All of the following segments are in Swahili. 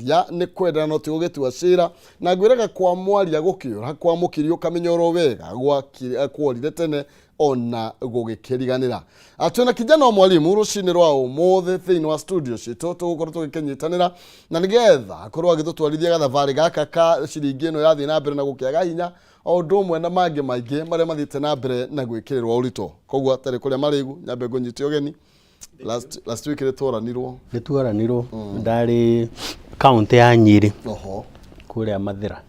ya ni kwenda no tiugetua cira na gwiraga kwa mwaria gukiura kwa mukirio kamenyoro wega gwa kwolire tene ona gugikiriganira atwena kijana wa mwalimu rucini rwa umothe thiini wa studio cito tugukorwo tugikenyitanira na nigetha akorwo agithutwarithia gathabari gaka ka ciringi ino yathi na mbere na gukiaga hinya o ndumwe na mangi maingi maria mathite na mbere na gwikirirwa urito kogwa tari kuria marigu nyambe ngunyite ogeni last week retoranirwo ndari county ya Nyeri kuria Mathira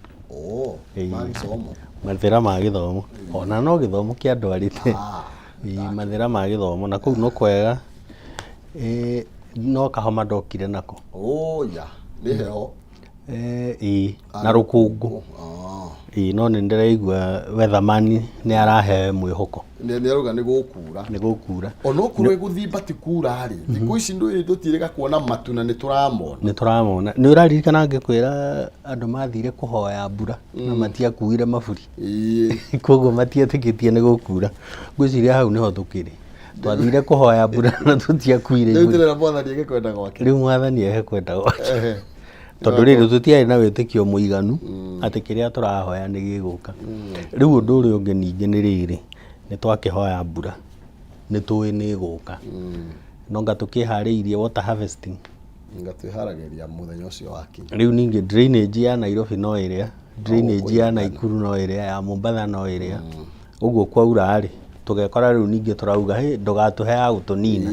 Mathira ma githomo ona no githomo kia ndwarite Mathira ma githomo na kuu no kwega no kahoma ndokire nako niheho na rukungu no nindiraigua weatherman ni arahe mwihoko ni aruga ni gukura ono kuru iguthimba ti kura ari thiku ici ndu tutirega kuona matuna ni turamona ni uraririkana ngikwira andu mathire kuhoya mbura na matia kuire maburi koguo matietikitie ni gukura ngwiciria hau niho tukiri twathire kuhoya mbura na tutia kuire riu tirera mwathani egekwenda gwake riu mwathani egekwenda gwake tondu riru tutiari na witikio muiganu ati kiria turahoya ni giguka riu undu uri ungi ningi ni riri ni twakihoya mbura ni tuwi ni guka no ngatukihariirie water harvesting ngatwiharagiria muthenya ucio waki riu ningi drainage ya Nairobi no iria drainage ya Nakuru no iria ya Mombasa no iria uguo kwaura ari tugekora riu ningi turauga ndugatuhe ya gutunina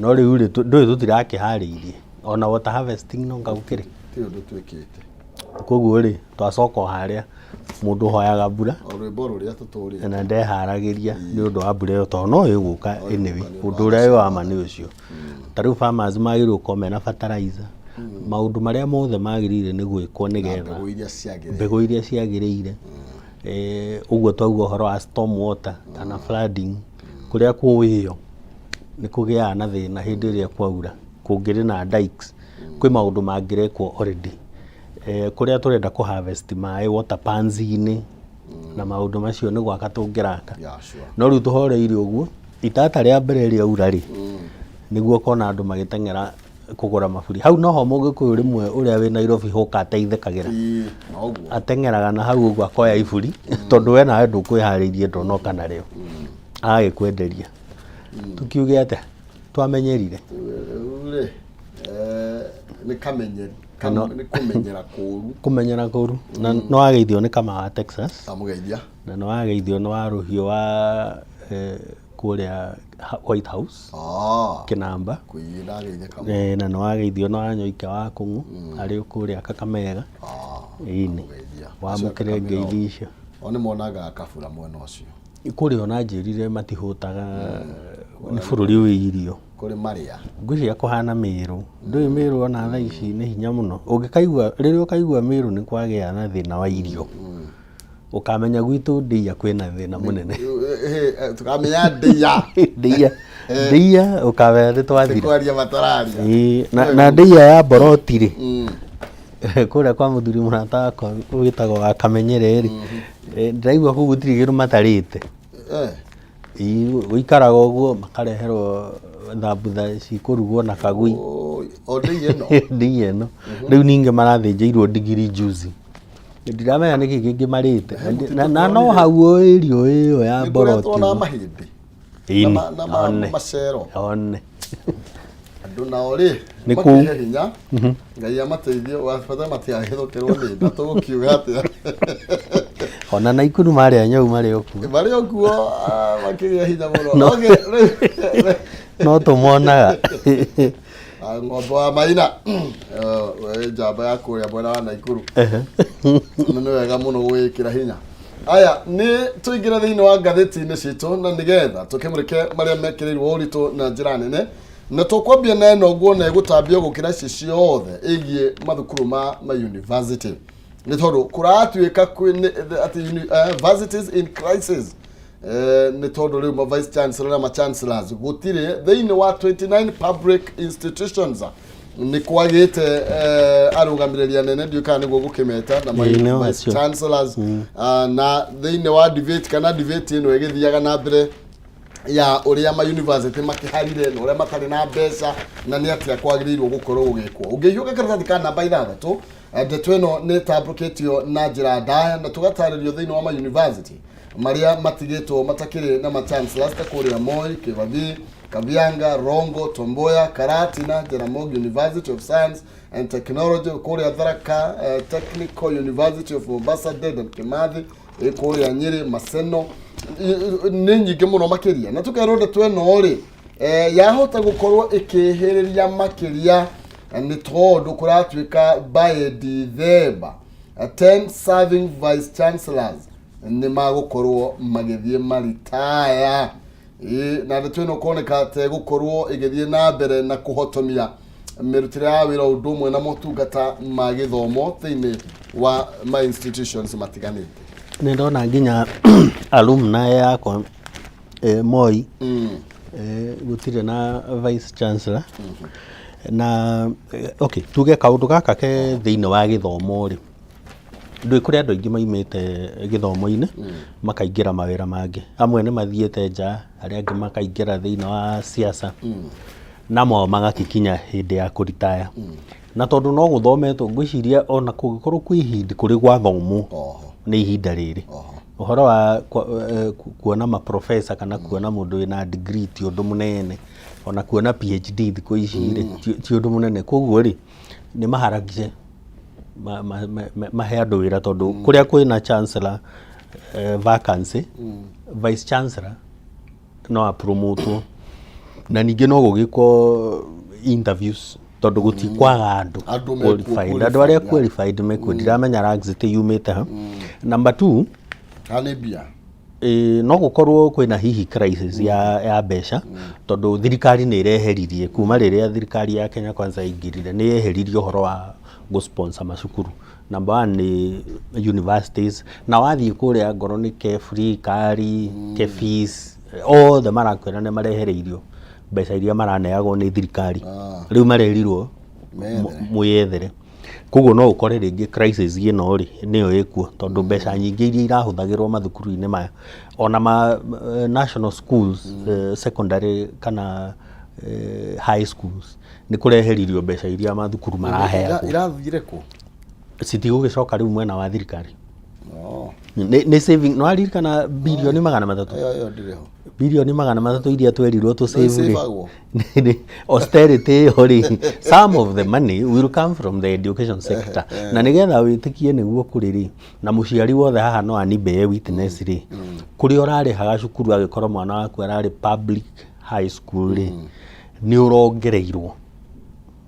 no riu ndui tutirakihariirie ona water harvesting no ngagukiri ndu twikite koguo ri twacoka haria mundu hoyaga mbura rwimbo ruria tuturire na ndeharagiria ni undu wa mbura to no iguka enewe undu uria wa mani ucio tariu farmers magirwo komena fertilizer maundu maria mothe magirire ni gwikwo nigetha mbegu iria ciagirire uguo twauga horo wa storm water kana flooding kuria kuwiyo ni kugia na thina hindi iria kwaura kungiri na dikes kwi maundu mangirekwo already kuria turenda ku harvest mai water pans-ini na maundu macio ni gwaka tungiraka no riu tuhoreire uguo itata ria mbere ria urari niguo kona andu magitengera kugura maburi hau noho mungikuyu rimwe uria wi Nairobi hoka ateithikagira atengeraga na hau uguo akoya iburi tondu we nawe ndukwihariirie ndonoka nario agikwenderia tukiuge ate twamenyerire ni kamenyeri ni kumenyera kuru na no ageithio ni kama wa Texas amugeithia na no ageithio no wa ruhio wa kuria White House Kinamba kuira ageithia kama na no ageithio no anyoike wa kungu ari kuria Kakamega ini wa mukire ngeithi icio oni monaga akabura mwena ucio kuri ona njirire matihutaga ni bururi wiirio kuri maria ngwiciria kuhana miru ndui miru ona tha ici ni hinya muno ungikaigua riria ukaigua miru ni kwagia na thina wa irio ukamenya gwitu ndia kwina thina munene tukamenya ndia ukawere twathire kwaria matararia na ndia ya boroti ri kuria kwa muthuri murata wakwa witagwo Akamenyereri ndiraigua kugu tirigiru matarite wikaraga uguo makareherwo thambutha cikurugwo na kagui ndieno riu ninge marathinjirwo ndigiri juice ndiramenya niki kingi marite na no hau irio iyo ya boroti na mahindi na macero one andu na ori ni ku hinya ngai amateithio wafata matiagithukirwo ni ndatu gukiuga atia ona Nakuru maria nyau maria okuo makiria hinya muno no tumuonaga ng'ombe wa Maina njamba ya kuria mwena wa Nakuru ni wega muno gwikira hinya aya ni tuingira thiini wa ngatheti-ini citu na nigetha tukimurike maria mekirirwo uritu na njira nene na tukwambia na eno guo na igutambia gukira ici ciothe igie mathukuru ma university ni tondu kuratuika ati universities in crisis ni tondu riu ma vice chancellor na chancellors gutire thiini wa 29 public institutions ni kwagite arugamireria nene ndiukana niguo gukimeta na vice chancellors na thiini wa debate kana debate ino igithiaga na mbere ya uria ma university makiharire no uria matari na mbeca na ni atia kwagirirwo gukorwo gugikwo ungihiuka karatathi ka namba 6 ndeto ino ni tabuketio na njira ndaya na tugataririo thiini wa ma university maria matigitwo matakiri na ma chancellors ta kuria Moi, Kibabii, Kabianga, Rongo, Tomboya, Karatina, Jaramogi University of Science and Technology, kuria Tharaka Technical University of Mombasa, Dedan Kimathi, kuria Nyeri, Maseno ni nyingi muno makiria na tukaronde tweno ri yahota gukorwo ikihiriria makiria ni tondu kuratwika by December 10 serving vice chancellors ni magukorwo magithie maritaya na tweno kuoneka te gukorwo igithie na mbere na kuhotomia mirutire ya wira undu mwe na motungata ma githomo thiini wa my institutions matiganite. Nindona nginya alumni yakwa Moi gutire na vice chancellor na okay tuge kaundu gaka ke thiini wa githomo ri ndui kuri andu aingi maimite githomo-ini makaingira mawira mangi amwe ni mathiete nja aria angi makaingira thiini wa siasa namo magakikinya hindi ya kuritaya na tondu no guthometwo ngwiciria ona kugikorwo kwi hindi kuri gwathomo ni ihinda riri uhoro wa kuona ma professor kana kuona mundu wina degree ti undu munene ona kuona PhD thiku ici ri ti undu munene koguo ri ni maharagije mahe andu wira tondu kuria kwina chancellor vacancy vice chancellor no apromote na ningi no gugikwo interviews tondu gutikwaga andu qualified andu aria qualified mekwo ndiramenya ranks te yumite ha. Number 2 Halibia no gukorwo kwina hihi crisis ya mbeca tondu thirikari ni ireheririe kuma riria thirikari ya Kenya Kwanza ingirire ni eheririe uhoro wa go sponsor macukuru. Number 1 ni universities na wathie kuria ngoro ni Free Kari fees all the marakwira ni marehereirio mbeca iria maraneagwo ni thirikari riu marerirwo muyethere koguo no ukore ringi crisis ino ri niyo ikuo tondu mbeca nyingi iria irahuthagirwo mathukuru-ini maya ona ma national schools secondary kana high schools ni kureheririo mbeca iria mathukuru maraheagwo irathire ku citigugicoka riu mwena wa thirikari ni saving no aririkana bilioni 300 ndireho bilioni 300 iria twerirwo tu save austerity ori some of the money will come from the education sector na nigetha witikie niguo kuriri na muciari wothe haha no ani be witness ri kuri orari haga cukuru agikorwo mwana waku arari public high school ri ni urongereirwo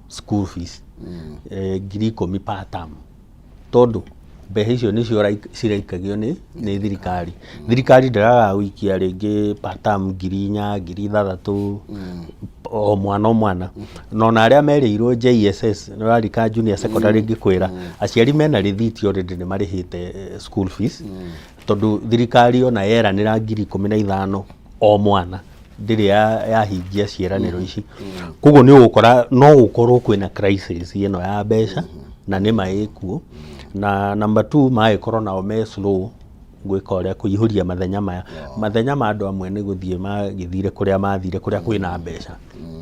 school fees 10,000 per term tondu mbeca icio nicio ciraikagio ni thirikari. Thirikari ndaraga wikia ringi per term 4,000 6,000 o mwana no aria mereirwo JSS no rarika junior secondary ngikwira aciari mena rithiti already ni marihite school fees tondu thirikari ona yeranira 15,000 o mwana ndiri ya hingia cieraniro ici koguo ni ugukora no gukorwo kwina crisis ino ya mbeca na ni maikuo na number 2 maekorwo nao me slow gwika uria kuihuria mathenya maya mathenya ma andu amwe ni guthie magithire kuria mathire kuria kwina mbeca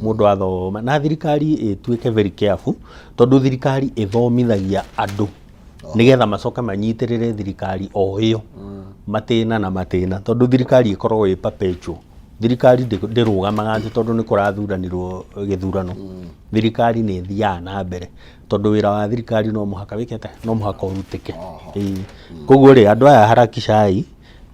mundu athoma na thirikari ituike very careful tondu thirikari ithomithagia andu nigetha macoka manyitirire thirikari o iyo matina tondu thirikari ikorwo i perpetual thirikari ndirugamaga tondu ni kurathuranirwo githurano thirikari ni thia na mbere tondu wira wa thirikari no muhaka wikete no muhaka urutike koguo ri andu aya harakishai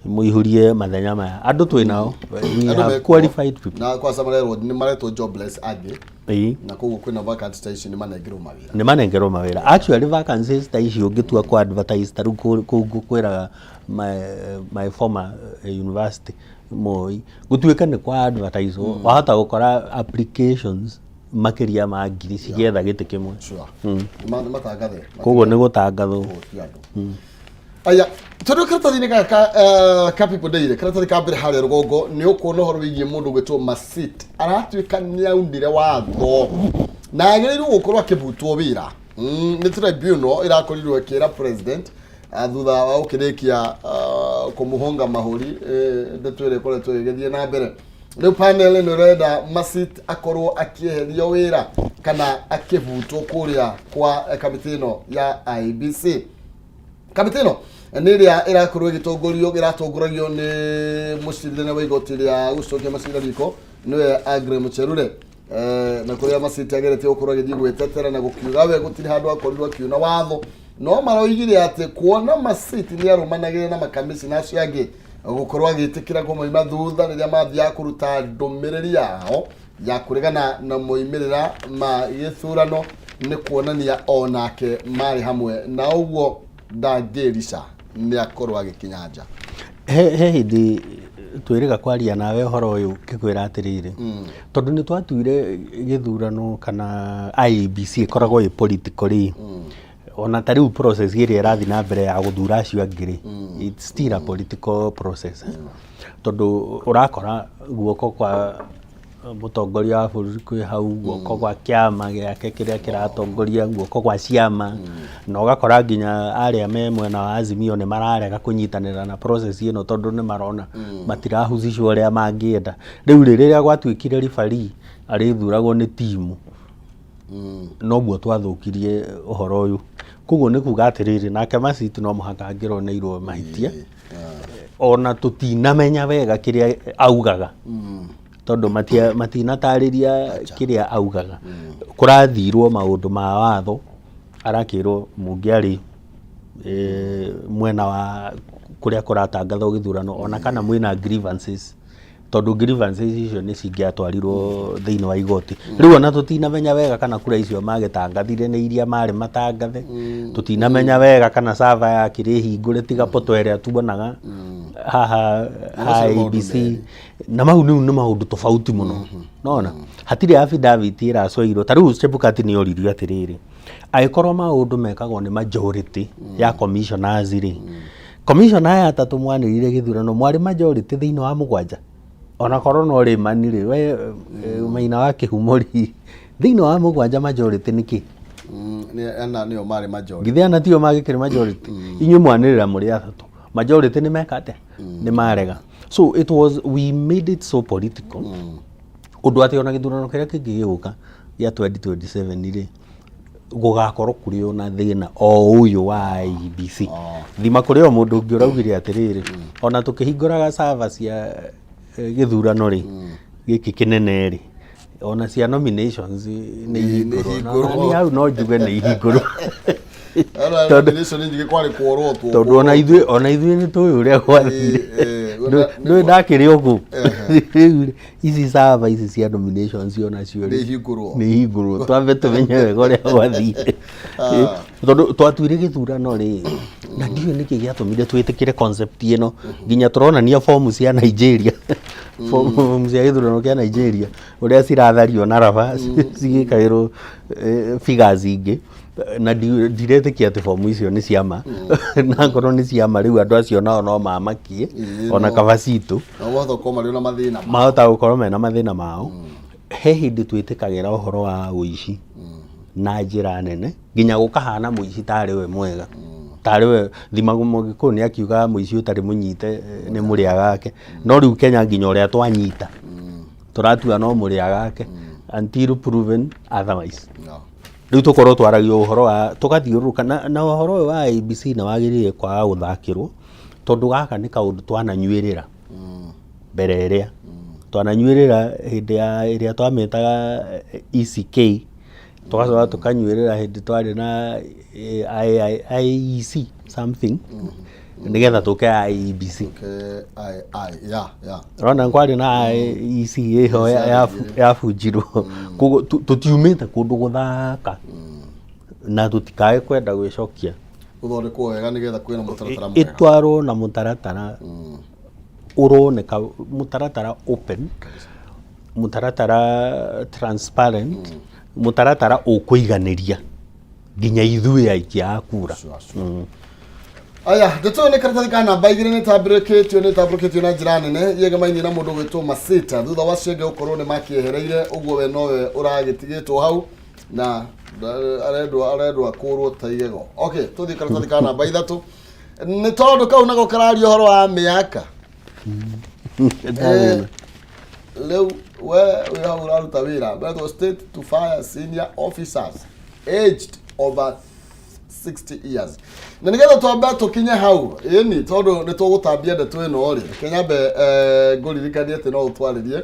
muihurie mathenya maya andu twinao we have qualified people na kwa sababu ni mareto jobless agi na koguo kwina vacancy station ni manengerwo mawira actually vacancies ta icio ngitua kwa advertise taru kwira my former university Moi gutuika ni kwa advertise wahota gukora applications makiria ma ngiri cigetha giti kimwe matangathe koguo ni gutangathwo aya tondu karatathi-ini ka people day karatathi ka mbere haria rugongo ni ukuona horo wigie mundu gwitwo Masit aratuika ni aundire watho na agiriirwo gukorwo akibutwo wira ni tribunal irakorirwo ikira president thutha wa ukirikia kumuhonga mahuri ndetwire koretwo igithie na mbere Riu panel no reda Masit akorwo akieherio wira kana akivutwo kuria kwa kamiti no ya IBC. Kamiti no niria irakorwo iratongoragio ni mucirithania wa igoti ria gucokia macira riko niwe Agre Mucherure. Na kuria Masit agerete gukorwo agithii gwetetera na gukiuga we gutiri handu akorirwo akiuna watho no maroigire ati kuona Masit ni arumanagire na makamishina acio angi gukorwo agitikira ko moima thutha riria mathia kuruta ndumiriri yao ya kuregana na moimirira ma githurano ni kuonania onake mari hamwe na uguo ndangirica ni akorwo agikinyanja he hindi twiriga kwaria nawe horo uyu kikwira atiriri tondu ni twatuire githurano kana IBC ikoragwo i politically ona tariu process iri irathi na mbere ya guthura acio angiri it's still a political process tondu urakora guoko kwa mutongoria wa bururi kwi hau guoko kwa kiama giake kiria kiratongoria guoko kwa ciama na ugakora nginya aria me mwena wa Azimio ni mararega kunyitanira na process ino tondu ni marona matirahucicwo aria mangienda riu riria gwatuikire rifari arithuragwo ni timu no guo twathukirie uhoro uyu kuguo ni kuga atiriri nake Masit no muhaka angironeirwo mahitia ona tutinamenya wega kiria augaga tondu matinatariria kiria augaga kurathirwo maundu ma watho arakirwo mungiari mwena wa kuria kuratangathwo githurano ona kana mwina grievances tondu grievances icio ni cingiatwarirwo thiini wa igoti riu ona tutinamenya wega kana kura icio magitangathire ni iria mari matangathe tutinamenya wega kana server yakire hingure tiga poto area tubonaga haha IBC na mau ni maundu tofauti muno nona hatire affidavit iracoirwo tariu Chebukati ni oririo atiriri aikorwo maundu mekagwo ni majority ya commissioners ri commissioner aya atatu mwanirire githurano mwari majority thiini wa mugwanja ona korwo no ri manire we Maina wa Kihumo ri thiini wa mugwanja majority niki ni o mari majority githiana tio magikire majority inyu mwanirira muri athatu majority ni mekate ni marega so it was we made it so political undu ati ona githurano kiria kingiuka ya 2027 ri gugakorwo kuri ona thina o uyu wa IBC thima kuri o mundu ungi uraugire atiriri ona tukihinguraga server cia githurano ri giki kinene ri ona cia nominations ni ihingurwo ni hau no njuge ni ihingurwo tondu ona ithuĩ ni tuĩ uria gwathire ndũĩ ndakĩrĩ ũguo ici server ici cia nominations ona cio nĩ ihingũrwo twambe tũmenye wega ũrĩa gwathire tondu twatuire gĩthurano rĩ na ndiũĩ nĩkĩ gĩatũmire twĩtĩkĩre concept ĩno nginya tũronania fomu cia Nigeria fomu cia gĩthurano kĩa Nigeria ũrĩa cirathario na raba cigĩkagĩrwo figures ingĩ na ndiretĩkia atĩ fomu icio nĩ ciama na ngorwo nĩ ciama rĩu andũ acio nao no mamakie ona kabacitũ mahota gũkorwo mena mathĩna mao he hĩndĩ twĩtĩkagĩra ũhoro wa ũici na njĩra nene nginya gũkahana mũici tarĩ we mwega tarĩ we Mũgĩkũyũ nĩ akiuga mũici ũtarĩ mũnyite nĩ mũrĩa gake no rĩu Kenya nginya ũrĩa twanyita tũratua no mũrĩa gake until proven otherwise riu tukorwo twaragia uhoro wa tugathiururuka na uhoro ũyũ wa IBC na wagĩrĩire kwaga gũthakĩrwo tondu gaka nĩ kaũndũ twananyuĩrĩra mbere ĩrĩa twananyuĩrĩra hĩndĩ ya ĩrĩa twamĩtaga ECK tugacoka tukanyuĩrĩra hĩndĩ twarĩ na IEC something nigetha tuke IBC rona kwari na IEC iho yabunjirwo tutiumite kundu guthaka na tutikae kwenda gwicokia guthondekwo wega nigetha kwina mutaratara mwega itwarwo na mutaratara uroneka mutaratara open mutaratara transparent mutaratara ukuiganiria nginya ithuĩ aikia akura aya ndeto ne karatathi kana namba igire ne tabreketio na njira nene yegemaini na mundu gwitwo Masit thutha wa cienge ukorwo ne makiehereire uguo we nowe uragitigitwo hau na arendwa kurwo taigego okay tuthi karatathi kana namba ithatu ni tondu kau nako karario horo wa miaka leu we uraruta wira but state to fire senior officers aged over 60 years na nigetha twamba tukinye hau ni tondu ni tugutambia ndeto ino ri Kenya be nguririkania ati no utwaririe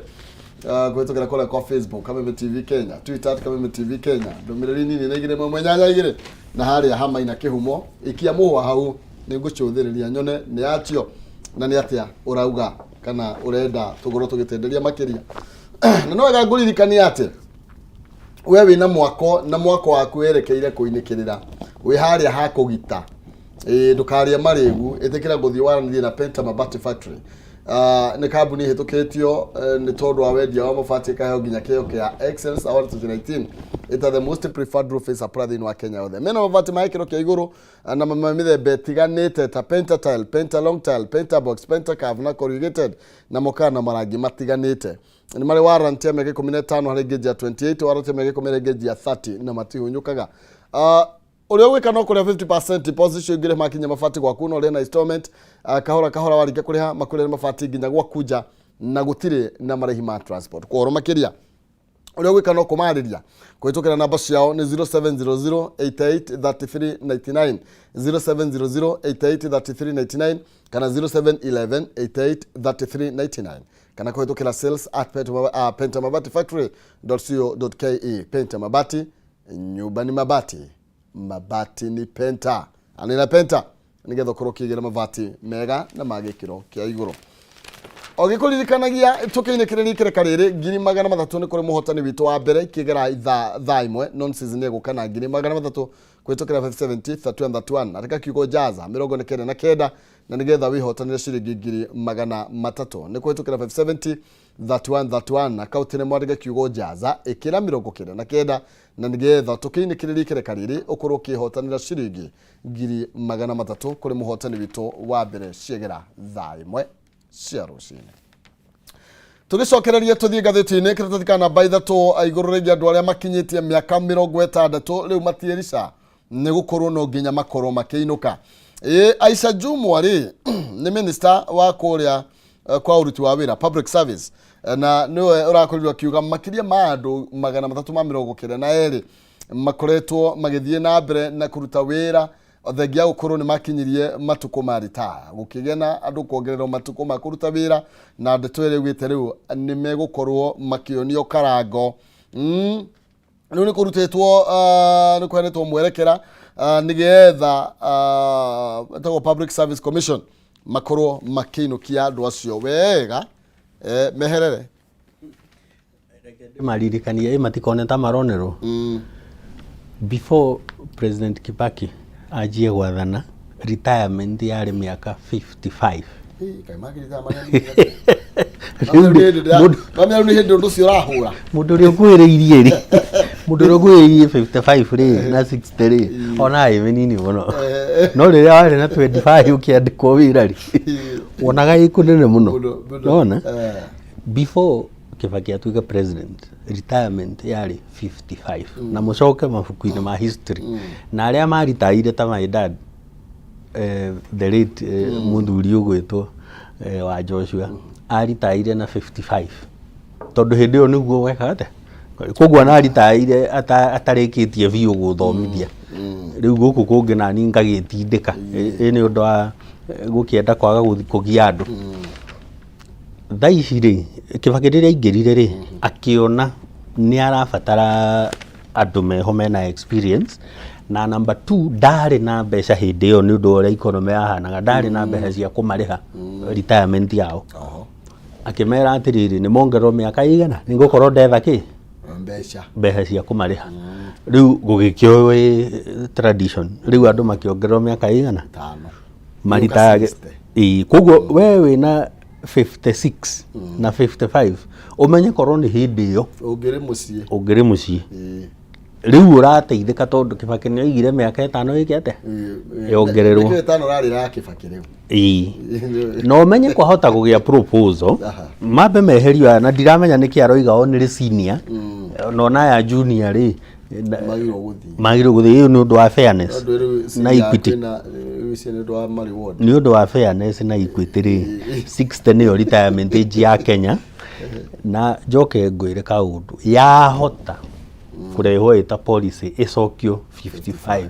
kwitukira kora kwa Facebook Kameme TV Kenya, Twitter Kameme TV Kenya, ndomiriri nini na igire mwanyanya igire na haria ha Maina Kihumo ikia muhwa hau ni ngucuthiriria nyone ni atio na ni atia urauga kana urenda tugoro tugitenderia makiria na no wega nguririkania ati we wina mwako waku werekeire kuinikirira wi haria ha kugita ndukaria marigu itikira guthi waranithie na Penta Mabati Factory ne kambuni hituketio ni tondu wa wendia wa mabati kayo nginya kio kia Excellence Award 2019 ita the most preferred roofing supplier in Kenya othe mena mabati maikiro kia iguru na mamithembe tiganite ta Penta Tile, Penta Long Tile, Penta Box, Penta Curve na corrugated na mokana marangi matiganite ni mari warranty ya mege 15 hari geji ya 28 warranty mege 10 geji ya 30 na matihunyukaga uri wika no kuria 50% deposit shingire makinya mafati kwa kuno rena installment kahora warike kuriha makurere mafati nginya gwakuja na gutire na marehi ma transport kwa makiria uri wika no kumariria kwitukira namba ciao ni 0700883399 0700883399 kana 0711883399 kana kwitukira sales@pentamabati.co.ke Penta Mabati nyumba ni mabati mabati ni Penta anina Penta nigetha kurokigira mabati mega na magikiro kia iguru ogikulirikanagia tukiinekireri kirekariri ngiri magana mathatu ni kuri muhotani witu wa mbere kigera itha imwe non season ego kana ngiri magana mathatu kwitukira 570 31 atika kiugo jaza mirongo nekere na kenda na nigetha wihotanire ciringi ngiri magana matatu ni kwitukira 570 31 na kautine mwariga kiugo jaza ikira mirongo kenda na kenda na nigetha tukiinekireri kirekariri ukorwo kihotanira ciringi ngiri magana matatu kuri muhotani witu wa mbere ciegera tha imwe cia rucini tugicokereria tuthie gatheti-ini kiratathikana by thatu iguru rigi andu aria makinyitie miaka 60 riu matierisa ni gukorwo no nginya makorwo makiinuka Aisha Jumwa ri ni minister wa kuria kwa uruti wa wira public service na niwe urakorirwa kiuga makiria ma andu magana 390 na eri makoretwo magithie na mbere na kuruta wira othengia gukorwo ni makinyirie matuko ma retire gukigena andu kuongererwo matuko ma kuruta wira na ndeto ire gwite riu ni megukorwo makionio karango riu ni kurutetwo ni kweretwo mwerekera nigetha tago Public Service Commission makorwo makiinukia andu acio wega meherere maririkania matikone ta maronerwo before President Kibaki ajie gwathana retirement yari miaka 55 mundu uri gwiriirie ri mundu uri gwiriirie 55 ri na 60 ri ona imenini muno no riria wari na 25 ukiandikwo wira ri wonaga ikunene muno nona before Kibaki atuika president retirement yari 55 na mucoke mabuku-ini ma history na aria maritaire ta my dad the late muthuri ugwitwo wa Joshua aritaire na 55 tondu hindi yo niguo wekate kogwa na aritaire atarikitie biu guthomithia riu guku kungi na ni ngagitindika ni undu wa gukienda kwaga guthi kugia andu thaici ri Kibaki riria ingirire ri akiona ni arabatara andu meho mena experience na number 2 ndari na mbeca hindi yo ni undu uria economy yahanaga ndari na mbeca cia kumariha retirement yao akimera atiriri ni mongerwo miaka igana ni ngukorwo ndetha ki mbeca cia kumariha riu gugikio tradition riu andu makiongerwo miaka igana 5 maritage kogwo wewe na 56 na 55 umenye korwo ni hindi yo ungiri mucii riu urateithika tondu Kibaki ni oigire miaka 5 ikete yongererwo 5 rari ra Kibaki riu no menye kwahota kugia proposal mabe meherio na ndiramenya niki aroiga o ni senior no na ya junior ri magiro guthi iyo ni undu wa fairness na equity ni undu wa fairness na equity ri 60 ni retirement age ya Kenya na njoke ngwire kaundu yahota kurehwo ita policy icokio 55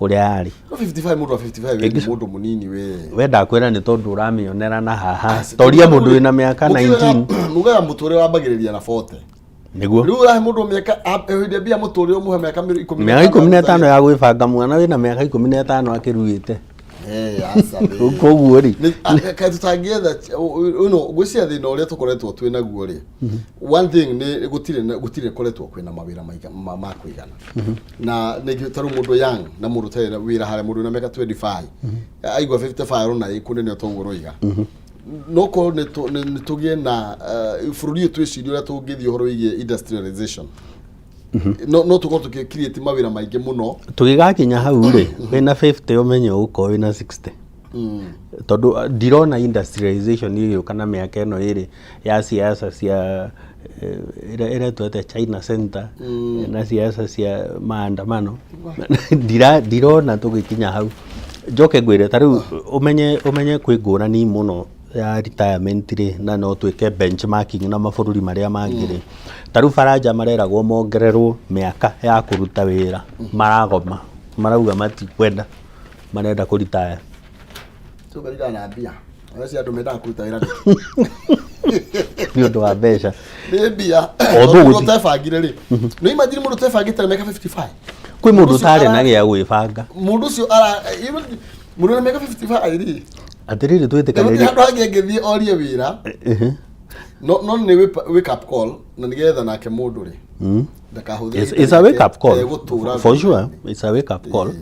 uria yari 55 mundu wa 55 ni mundu munini we ndakwira ni tondu uramionera na haha toria mundu wina miaka 19 mugaga mutore wambagiriria na 40 niguo riu urahe mundu miaka ehinde bia mutore umuhe miaka 15 ya gwibanga mwana wina miaka 15 akiruite koguo ri ka tutangietha gwicia thina uria tukoretwo twina guo ri one thing ni gutire koretwo kwina mawira ma kuigana na nigi taru mundu young na mundu tayira wira hare mundu na miaka 25 aigwa 55 rona ikunene otogoro iga noko ni tugie na fururi twicirio uria tungithio horo igie industrialization no tuko create mawira maingi muno tugigakinya hau ri wina 50 umenye uko wina 60 tondu ndirona industrialization iyo kana miaka eno iri ya siasa cia ira twete China Center na siasa cia maandamano ndirona tugikinya hau njoke ngwire tariu umenye kwingurani muno ya retirement ri na no twike benchmarking na mabũrũri maria mangire taru Faranja mareragwo mongererwo miaka ya kuruta wira maragoma marauga matikwenda marenda kuritaya tugarira na mbia wasi andu menda kuruta wira ni undu wa mbeca ni mbia mundu tebangire ri no imagine mundu tebangite na miaka 55 kwi mundu tare na gia gwibanga mundu cio ara mundu na miaka 55 ri atiriri twitikaniri andu angengithie orie wira no ni wake up call na nigetha nake mundu ri it's a wake up call for sure it's a wake up call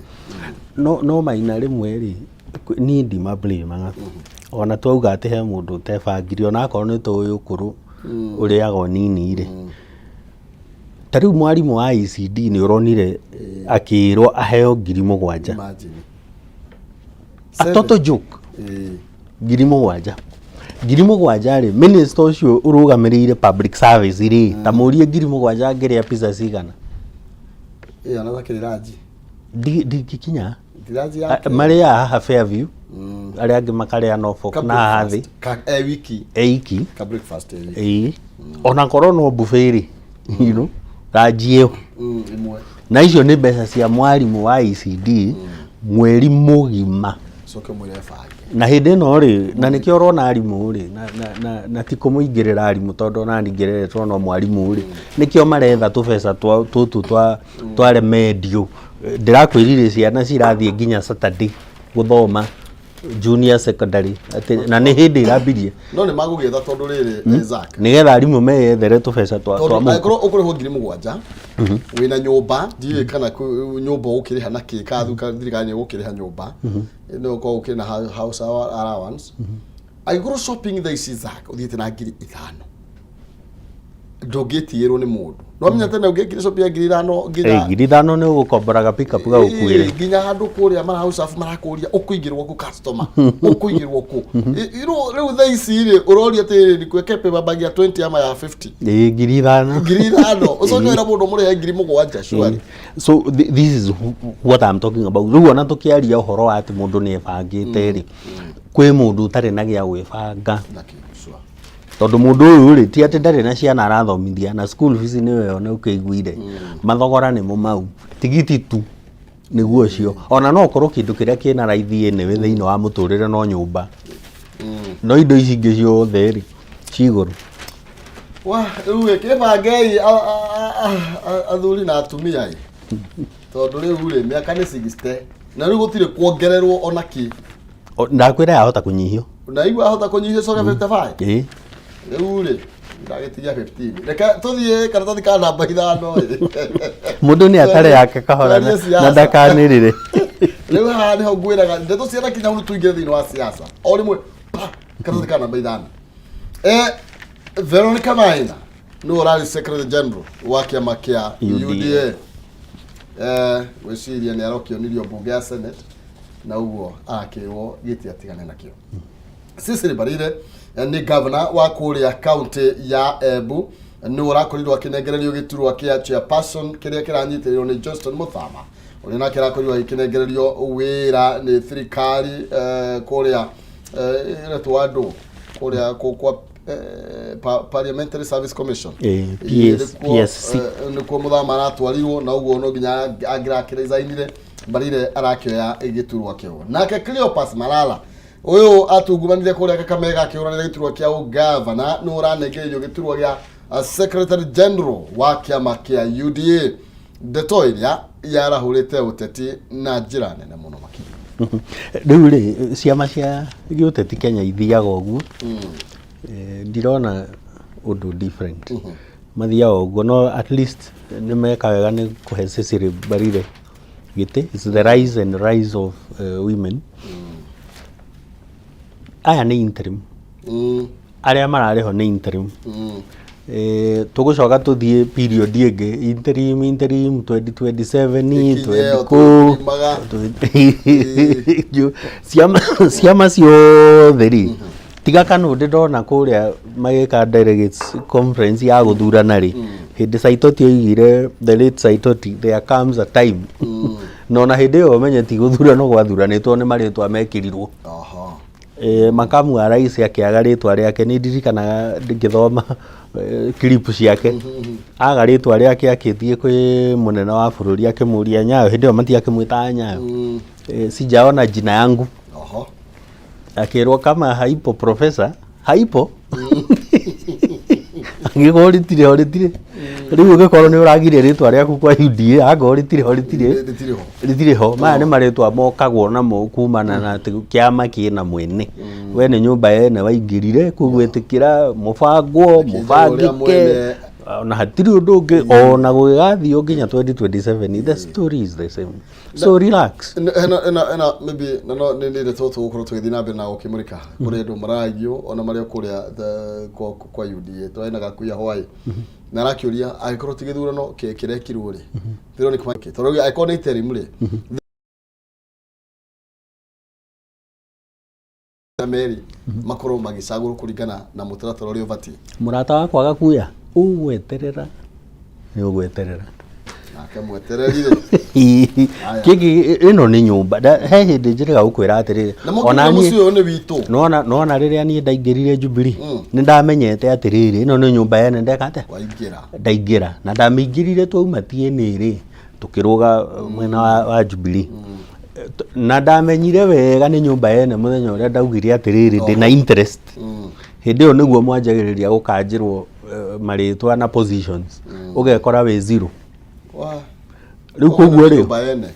no Maina rimwe ri ni ndima blame ona twauga ati he mundu tebangirio na akorwo ni tuyu ukuru uriago nini ri tariu mwarimu wa ICD ni uronire akirwo aheo 7,000 atoto joke 7,000 ri minister ucio urugamirire public service ri ta murie 7,000 ngiria pizza cigana anathakire raji ndikinya maria haha Fairview aria angi makaria Norfolk na hathi wiki ka breakfast ona korwo no buffet ri you know rajio imwe na icio ni mbeca cia mwarimu wa ICD mweri mugima soke mwere fange na hindi no ri na nikio urona arimu ri na tiko muingirira arimu tondu na ningireretwo no mwarimu ri nikio maretha tubeca tutu twa remedio ndirakwirire ciana cirathie nginya Saturday guthoma junior secondary na ni hindi irambirie no ni magugetha tondu riri Zak nigetha arimu meyethere tubeca twa mu akoro ukurihwo 7,000 wina nyumba ndiye kana nyumba ukiriha na kikathu thirikari gukiriha nyumba no ko ukina house allowance agikoro shopping tha ici Zak uthiete na 5,000 ndogetiirwo ni mundu no menya tena ugekire shopping ya 5,000 nginya 5,000 ni ugukombora pickup ga ukuire nginya handu kuria mara house afu marakuria ukuingirwo ku customer ukuingirwo ku riu tha ici ri uroria tiri ni kwekepe babagia 20 ama ya 50 5,000 ucoke wira mundu muri ya 7,000 shwari so this is what I'm talking about riu ona tukiaria uhoro wa ati mundu ni ebangite ri kwi mundu utari na gia gwibanga tondu mundu uyu ri ti ati ndari na ciana arathomithia na school fees ni we ona ukiguire mathogora ni mo mau tigiti tu niguo cio ona no korwo kindu kiria kina raithi ni we thiini wa muturire no nyumba no indo ici ingi ciothe ri ciguru wa riu kibangei athuri na atumia tondu riu ri miaka ni 60 na riu gutire kuongererwo ona ki ndakwira yahota kunyihio na igwa ahota kunyihio soka 55 riu ri ndagetiria 15 reka tuthie karatathi ka namba 5 mundu ni atare yake kahora na ndakanirire riu haha niho ngwiraga ndeto ciana kinya unu tuingire thiini wa siasa o rimwe karatathi ka namba 5 Veronica Maina no rally secretary general wa kiama kia UDA weciria ni arokionirio bunge ya Senate na uguo akirwo giti atigane nakio sisi barire ni governor wa kuria county ya Embu ni urakorirwo akinengererio giturwa kia chairperson kiria kiranyitirirwo ni Johnston Muthama uri na kirakorirwo akinengererio wira ni thirikari kuria ire twandu kuria kwa Parliamentary Service Commission PSC nikuo muthama aratwarirwo na uguo no nginya angirakirizainire barire arakioya igiturwa kio nake Cleopas Malala uyu atungumanire kuria Kakamega akiuranira giturwa kia ugavana no uranegerio giturwa gia Secretary General wa kiama kia UDA ndeto iria yarahurite uteti na njira nene muno makiri riu ri ciama cia giuteti Kenya ithiaga uguo ndirona undu different mathiaga uguo no at least nimeka wega ni kuhe Cecily Mbarire gite it's the rise and rise of women aya ni interim aria marariho ni interim tugucoka tuthie period ingi interim 2027 ciama ciothe ri tiga Kanunde ndona kuria magika delegates conference ya guthurana ri hindi Saitoti oigire the late Saitoti there comes a time nona hindi yo menye ti guthurano gwathuranitwo ni maritwa mekirirwo makamu wa rais akiaga ritwa riake ni ndirikanaga ngithoma clip ciake aga ritwa riake akithie kwi munene wa bururi akimuria Nyayo hindi yo mati akimwita Nyayo sijaona jina yangu akirwo kama haipo professor haipo angigoritire riu ugikorwo ni uragire ritwa riaku kwa UDA agoritire ho maya ni maritwa mokagwo namo kumana na kiama kina mwene we ni nyumba yene waingirire kugwitikira mubangike na hatiri undu ungi ona gugathio nginya 2027 the story is the same so relax maybe no ninde toto gukorwo tugithina mbere na gukimurika kuri andu maragio ona maria kuria kwa UDA twainaga kuya Hawaii na rakiuria agikorwo tigithurano kirekirwo ri thiro ni kwake toro aikone interim ri Meri makoro magicaguru kuringana na mutaratara uri ubati murata wakwa gakuya ugweterera ni ugweterera nake mwetererire kiki ino ni nyumba he hindi njiriga gukwira atiriri ona ni mucio ni witu nona riria ni ndaingirire Jubilee ni ndamenyete atiriri ino ni nyumba yene ndekate ndaingira na ndamingirire twauma tiene ri tukiruga mwena wa Jubilee na ndamenyire wega ni nyumba yene muthenya uria ndaugire atiriri ndina interest hindi yo niguo mwanjagiriria gukanjirwo maritwa na positions ugekora we zero riu koguo ri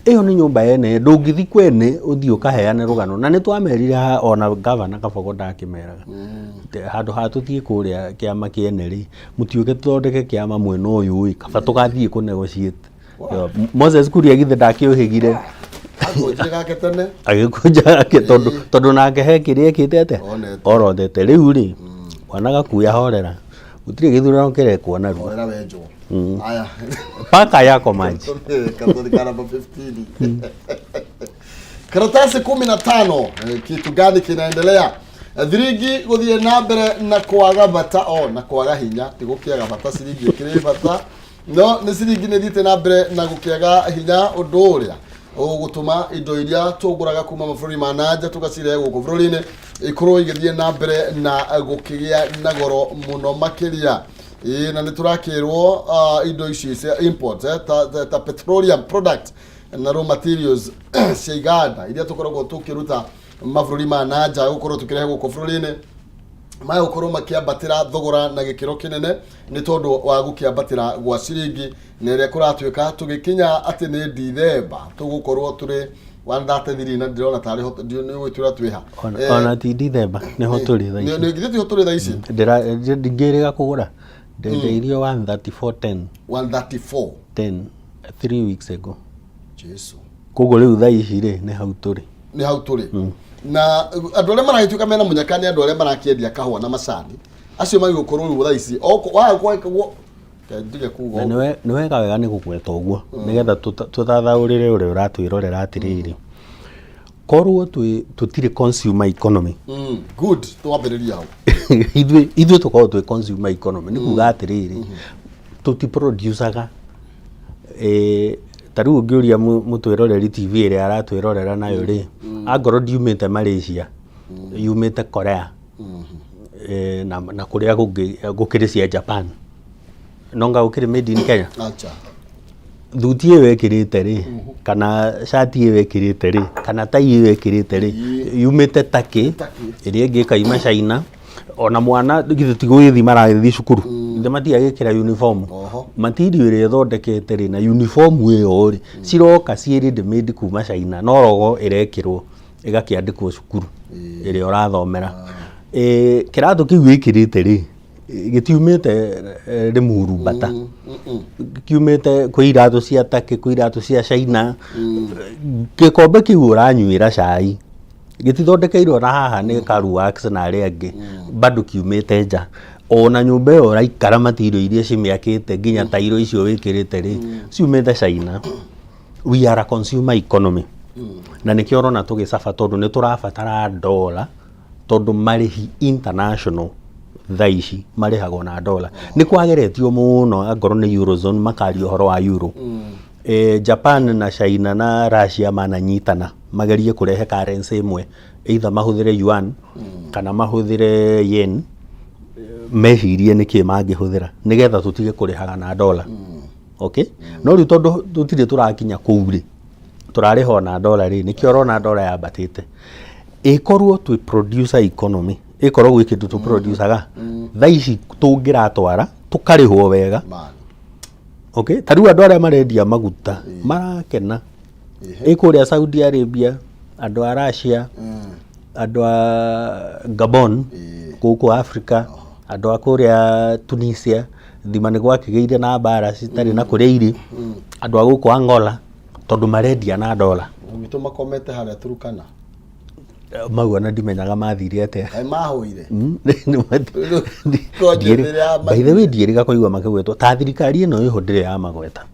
iyo ni nyumba yene ndungithi kwene uthio kaheane rugano na ni twamerire ona governor Kabogo ndakimeraga handu hatuthie kuria kiama kiene ri mutiuke tuthondeke kiama mwena uyu ui kaba tugathie ku negotiate Moses Kuria githe ndakiohigire agikunja gake tondu nake he kiria ekite ate orothete riu ri wanaga kuya horera utire githurano kirekwo na ru horera wenjwo aya paka yako maji katoni karaba 15 karatasi 15 kitu gani kinaendelea thirigi guthie na mbere na kwaga bata na kwaga hinya tigukiaga bata ciringi kire bata no ni ciringi ni thite na mbere na gukiaga hinya undu uria gutuma indo iria tuguraga kuma mabũrũri ma nanja tugacirehe gũkũ bũrũri-inĩ ikorwo igithie na mbere na gukigia na goro muno makiria na ni turakirwo indo ici cia import ta petroleum product na raw materials cia iganda iria tukoragwo tukiruta mabũrũri ma nanja gukorwo tukirehe gũkũ bũrũri-inĩ maya gukorwo makiambatira thogora na gikiro kinene ni tondu wa gukiambatira gwa ciringi na iria kuratuika tugikinya ati ni Dithemba tugukorwo turi 133 na ndirona tari ni gwitwira twiha ona ti Dithemba ni ho turi tha ici ni githiti ho turi tha ici ndingiriga kugura ndeirio 134 10 3 weeks ago Jesu koguo riu tha ici ri ni hau turi na andu aria maragituika mena munyakani andu aria marakiendia kahua na macani acio magigukorwo riu tha ici kwa ndige kugo ni wega wega ni gugweta uguo nigetha tuthathaurire uri uratwirorera atiriri korwo tutire consumer economy good twambiriria hau ithuĩ tukorwo twi consumer economy ni kuga atiriri tuti producaga tariu ungiuria mutwiroreri TV iria aratwirorera nayo ri angorwo ndiumite Malaysia yumite Korea na kuria gukiri cia Japan nonga gukiri made in Kenya acha thuti iyo wekirite ri kana shati iyo wekirite ri kana tai iyo wekirite ri yumite Turkey iria ingi kaima China ona mwana githe tigwithi marathi cukuru ndemati agikira uniform material ire thondekete ri na uniform iyo ri ciroka ciiri made kuma China no rogo irekirwo igakiandikwo cukuru ire urathomera kiratu kiu wikirite ri gitiumite rimuru bata kiumite kwi iratu cia Turkey kwi iratu cia China gikombe kiu uranyuira cai gitithondekeirwo na haha ni Karu Wax na aria angi bado kiumite nja ona nyumba iyo raikara matirio iria cimiakite nginya tairo icio wikirite ri ciumite China. We are a consumer economy na nikio urona tugicafa tondu ni turabatara dollar tondu marihi international thaici marihagwo na dollar ni kwageretio muno angoro ni eurozone makari uhoro wa euro. Japan na China na Russia mananyitana magerie kurehe currency imwe either mahuthire yuan kana mahuthire yen mehirie niki mangihuthira nigetha tutige kurihaga na dollar. Okay no ri tondu tutire turakinya kuuri turariho na dollar ri nikio rona dollar yabatite ikorwo tu producer economy ikorwo gwikindu tu producer thaici tungiratwara tukarihwo wega. Okay tariu andu aria marendia maguta marakena ikuria Saudi Arabia andu a Russia andu a Gabon guku Africa andu a kuria Tunisia thima ni gwakigeire na bara citari na kuria iri andu a guku Angola tondu marendia na dollar Wito makomete haria Turukana mau ana ndimenyaga mathire ate mahoire by the way ndieriga kuigwa makigwetwo ta thirikari ino iho ndire ya magweta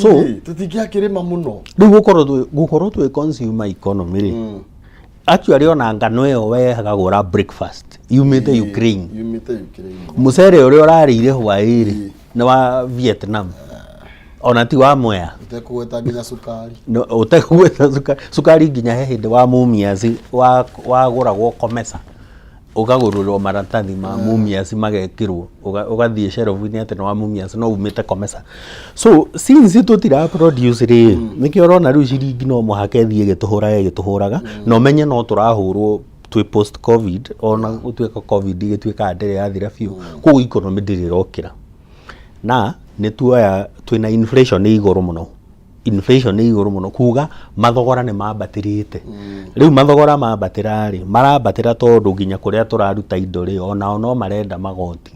so tutigiakirima muno riu gukorwo twi consumer economy ri actually ona ngano iyo wehagagura breakfast yumite Ukraine mucere uria urarire Hawaii ri ni wa Vietnam ona ti wa Mwea utekugweta nginya sukari no utekugweta sukari nginya he hindi wa mumiaci waguragwo komesa ukagururwo maratathi ma mumiaci magekirwo ugathie shelf-ini ati no wa mumiaci no umite komesa. So since tutira produce ri nikio rona riu ciringi no muhake thie gituhuraga no menye no turahurwo twi post covid ona utweka covid igitwika ndere yathira biu ku economy ndirirokira na ni tuoya twina inflation ni iguru muno kuga mathogora ni mabatirite riu mathogora mabatira ri marabatira tondu nginya kuria turaruta indo ri ona no marenda magoti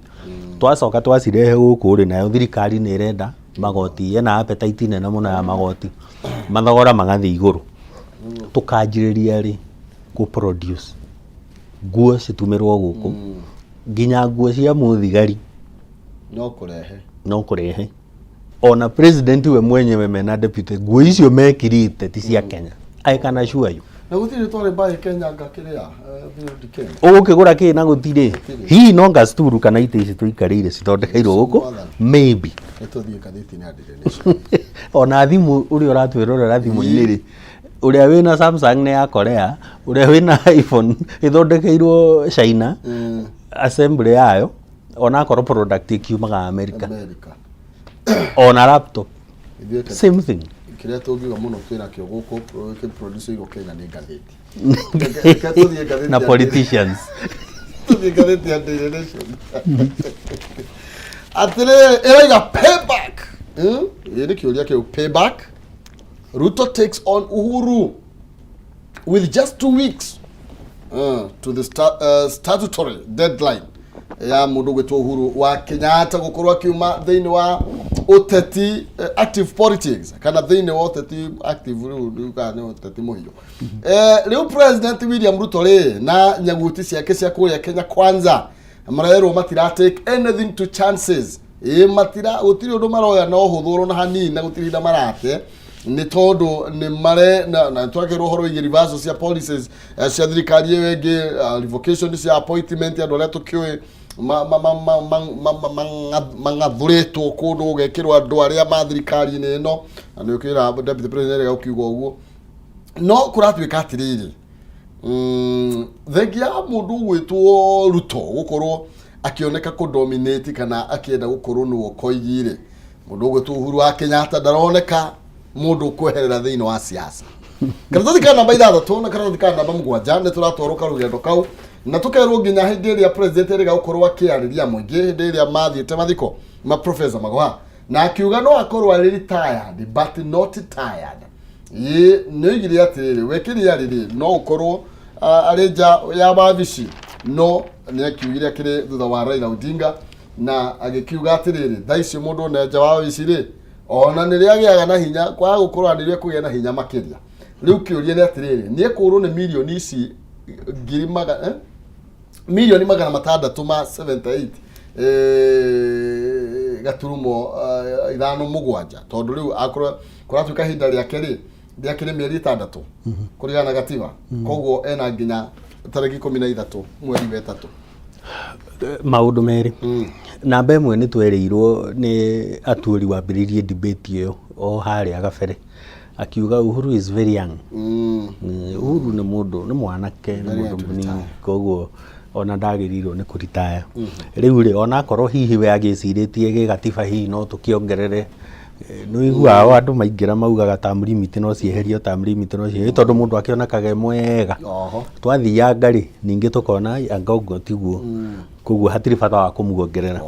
twacoka twacirehe guku ri nayo thirikari ni irenda magoti yena appetite nene muno ya magoti mathogora magathi iguru tukanjiriria ri ku produce nguo citumirwo guku nginya nguo cia muthigari no kurehe ona president we mwenyewe mena deputy nguo icio mekirite ti cia Kenya I can assure you na gutire tore bae Kenya ngakiria build Kenya ukigura ki na gutire hi no ngasturu kana ite ici tuikarire cithondekeirwo guku maybe etuthie Gathiti ni adire ona thimu uri uratwirorera thimu iniri uria wina Samsung ni ya Korea uria wina iPhone ithondekeirwo China assembly yayo ona koro product ikiumaga America ona laptop same thing kiria tungiga muno twina kio guku producer igo Kenya ni Gathiti na politicians tuthie Gathiti adire nation atire era payback iri kiuria kio payback. Ruto takes on Uhuru with just 2 weeks to the statutory deadline ya mundu gwetwo Uhuru wa Kenyatta gukorwa kiuma thiini wa uteti active politics kana thiini wa uteti active riu kana uteti muhiyo riu President William Ruto na nyaguti ciake cia kuria Kenya kwanza marero matira take anything to chances matira utiri undu maroya no huthuro na hanini na gutiri na marate ni tondu ni mare na twakirwo horo igiri vaso cia policies cia thirikari yengi revocation cia appointment ya doleto kiwe mangathuritwo kundu ugekirwo andu aria ma thirikari ni no na ni ukira deputy president gaukiuga uguo no kuratwika atiriri thengia mundu gwitwo Ruto gukorwo akioneka ko dominate kana akienda gukorwo no koigire mundu gwitwo Uhuru wa Kenyatta ndaroneka mundu kweherera thiini wa siasa karatathi kana namba 6 na karatathi kana namba 7 ne turatoroka rugendo kau na tukerwo nginya hindi iria president eriga gukorwo akiariria muingi hindi iria mathiite mathiko ma professor Magwa na akiuga no akorwo ari retired but not tired ye nigiri atiriri wekiria riri no ukorwo areja ya babici no ni akiugire akiri thutha wa Raila Odinga na agikiuga atiriri thaici mundu neja wa bici ri ona niri agiaga na hinya kwa gukorwo anirie kugia na hinya makiria riu kiuria ni atiriri ni ekurwo ni milioni ici milioni magana matandatu ma 78 gaturumo 5.7 tondu riu akorwo kuratuika hinda riake ri ndiakire mieri 6 kurigana gatiba koguo ena nginya tariki 13 mweri wa 3 maundu meri namba imwe ni twerirwo ni aturi wambiririe debate iyo o hari agabere akiuga Uhuru is very young Uhuru ni mundu ni mwanake ni mundu munini koguo ona ndagirirwo ni kuritaya riu ri ona korwo hihi we agiciritie gigatiba hihi no tukiongerere no igua andu maingira maugaga term limit no cieherio term limit no cieherio tondu mundu akionekaga mwega twathiya ngari ningi tukona anga uguo tiguo koguo hatiri bata wa kumuongerera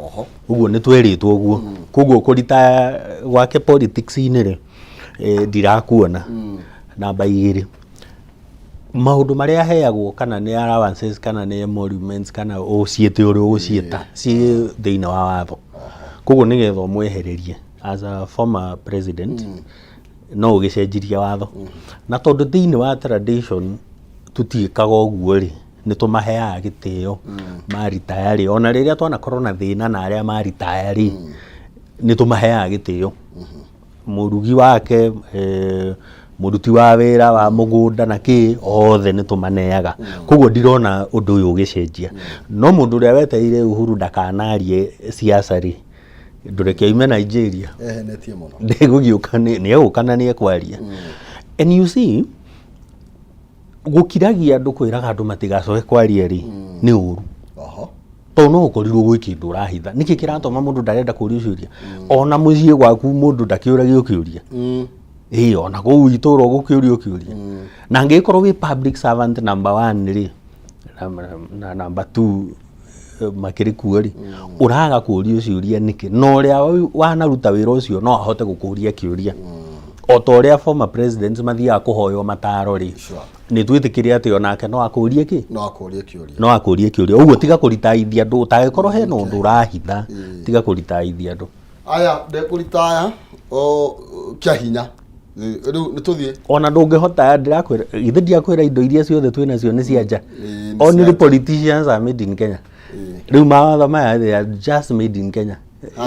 uguo ni tweritwo uguo koguo kuritaya gwake politics ini ri ndirakuona namba 2 maundu maria heagwo kana ni allowances kana ni emoluments kana uciete uri ucieta ci thiina wa watho koguo ni getho mwehererie as a former president no ugicenjiria watho na tondu thiini wa tradition tutiikaga uguo ri ni tumaheaga gitio maritaya ri ona riria twana corona thina na aria maritaya ri ni tumaheaga gitio murugi wake muruti wa wira wa mugunda na ki othe ni tumaneaga koguo ndirona undu uyu ugicenjia no mundu uria weteire Uhuru ndakanarie siasa ri ndureke ime Nigeria netie muno ndigugiuka ni egukana ni ekwaria and you see gukiragia andu kwiraga andu matigacoke kwaria ri ni uru to no ukorirwo gwi kindu urahitha niki kiratuma mundu ndarenda kuria ciuria ona mucie gwaku mundu ndakiuragia ukiuria ona go itoro gukiuria ukiuria na ngikorwo wi public servant number 1 ri na number 2 makiri kuori uraga kuria ciuria niki no ria wanaruta wira ucio no ahote gukuria kiuria otoria former president mathia kuhoyo mataro ri ni twitikiria ati onake no akurie ki no akurie kiuria uguo tiga kuritaithia andu utagikorwo he no ndu urahitha tiga kuritaithia andu aya de kuritaya o kia hinya riu ni tuthie ona ndungihota ndirakwira ithe ndiakwira indo iria ciothe twina cio ni cianja only politicians are made in Kenya riu mawatho maya they are just made in Kenya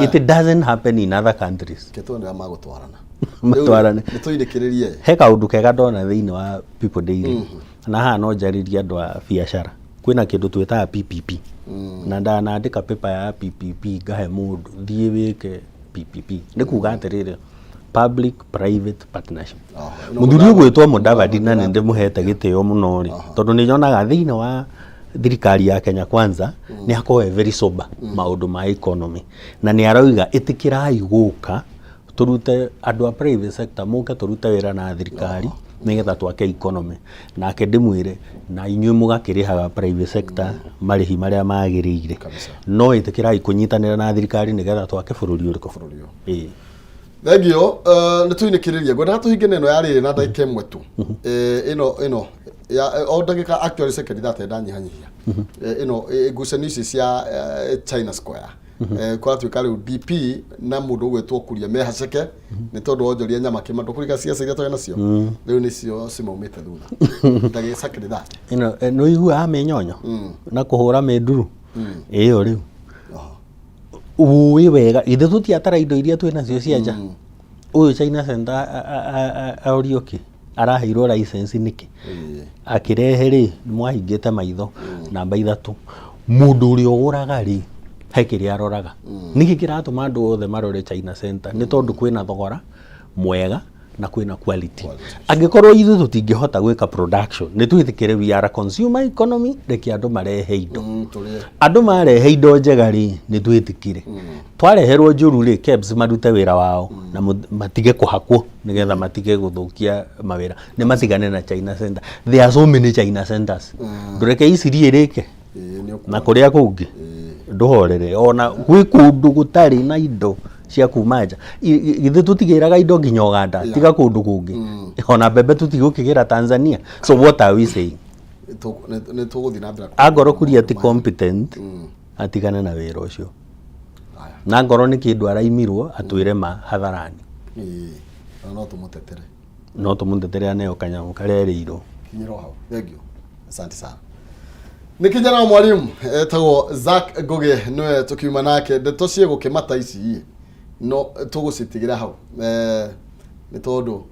it doesn't happen in other countries ketone magutwarana matwarane ni tuirekererie he kaundu kega ndona thiini wa people daily na haha no njaririe andu a biacara kwina kindu twitaga PPP na ndanandika paper ya PPP ngahe mundu thie wike PPP ni kuga atiriri public private partnership muthuri ugwitwo Mudavadi na ninde muhete gitio muno ri tondu ni nyonaga thiini wa thirikari ya Kenya Kwanza ni akoe very sober maundu ma economy na ni aroiga itikirai guka turute andu a private sector muke turute wira na thirikari nigetha twake economy na akendimwire na inyuĩ mugakirihaga private sector marihi maria magiriire no itikirai kunyitanira na thirikari nigetha twake bururi uriko thengio ni tuinikiririe ngwenda tuhinge neno yari na ndagika imwe tu ino ya o ndagika actually second that ndanyihanyihia ino ngucanio ici cia China Square kwa tuika riu DP na mundu gwetwo kuria mehaceke ni tondu onjoria nyama kimandu kuriga ciaca iria twena nacio riu nicio cimaumite thutha ndagika second that ino no igua amenyonyo na kuhura meduru iyo riu uwi wega ithe tutiatara indo iria twina cio cianja uyu China Center aurioki araheirwo license niki akirehe ri mwahingite maitho namba 3 mundu uri uguraga ri hekiri aroraga niki kiratuma andu othe marore China Center ni tondu kwina thogora mwega na kwina quality angikorwo ithu tutingihota gwika production ni twithikire we are a consumer economy reki andu marehe indo andu marehe indo njega ri ni twithikire twareherwo njuru ri kebs marute wira wao na matige kuhakwo nigetha matige guthukia mawira ni matigane na China center there are so many China centers ndureke iciri irike na kuria kungi nduhorere ona gwi kundu gutari na indo cia kumaja ithe tutigiraga indo nginya Uganda tiga kundu kungi ona bebe tutigukigira Tanzania so what are we saying ne tuguthi na mbere agoro kuria ti competent atigane na wira ucio na ngoro ni kindu araimirwo atwire ma hatharani no tumutetere aneo kanyamu karerirwo kinyiro hau thank you asante sana ni kijana wa mwalimu etagwo Zack Ngugi niwe tukiuma nake ndeto cie gukimata ici no tugucitigira hau ni tondu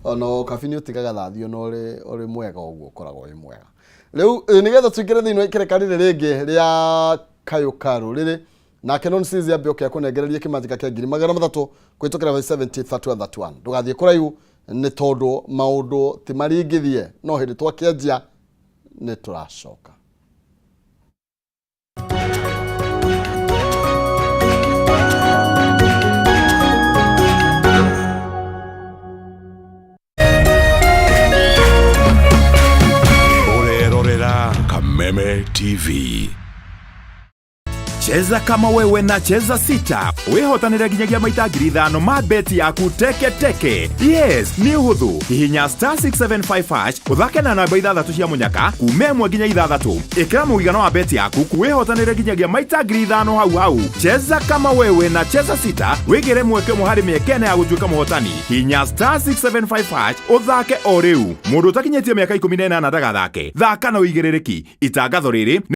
ono kabini utigaga thathio no ri mwega uguo koragwo wi mwega riu nigetha tuingire thiini wa ikerekani ringi ria kayukaru riri nake non sizi ambioke kunengereria kimanjika kia 300 kwitukira 7031 ndugathie kuraihu ni tondu maundu ti maringithie no hindi twakianjia ni turacoka Meme TV. Cheza kama wewe na cheza sita. Wihotanire ginyagia maita 5,000 ma beti yaku teke teke. Yes, ni uhuthu. Hihinya *675# uthake na namba 6 cia munyaka kume mwe ginya 6. Ikira muigano wa beti yaku kuwihotanire ginyagia maita 5,000 hau hau. Cheza kama wewe na cheza sita. Wigire mweke muhari miekene ya gutuika muhotani. Hihinya *675# uthake o riu. Mundu utakinyetie miaka 18 ndagathake. Thaka na uigirereki. Itangatho riri